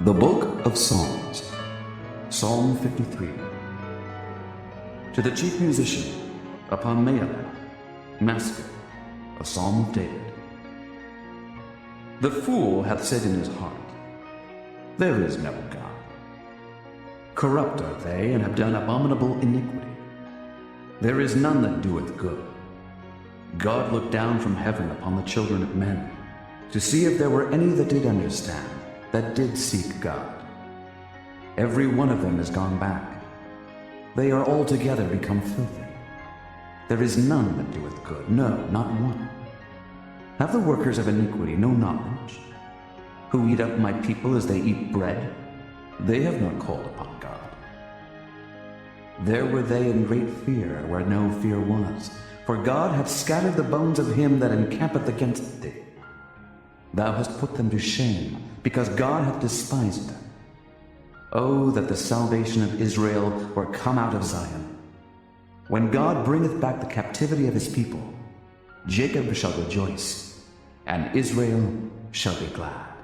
The Book of Psalms, Psalm 53. To the chief musician, upon Mahalath, Maskil, a Psalm of David. The fool hath said in his heart, There is no God. Corrupt are they, and have done abominable iniquity. There is none that doeth good. God looked down from heaven upon the children of men, to see if there were any that did understand, that did seek God. Every one of them is gone back. They are altogether become filthy. There is none that doeth good, no, not one. Have the workers of iniquity no knowledge? Who eat up my people as they eat bread? They have not called upon God. There were they in great fear where no fear was, for God hath scattered the bones of him that encampeth against thee. Thou hast put them to shame, because God hath despised them. Oh, that the salvation of Israel were come out of Zion. When God bringeth back the captivity of his people, Jacob shall rejoice, and Israel shall be glad.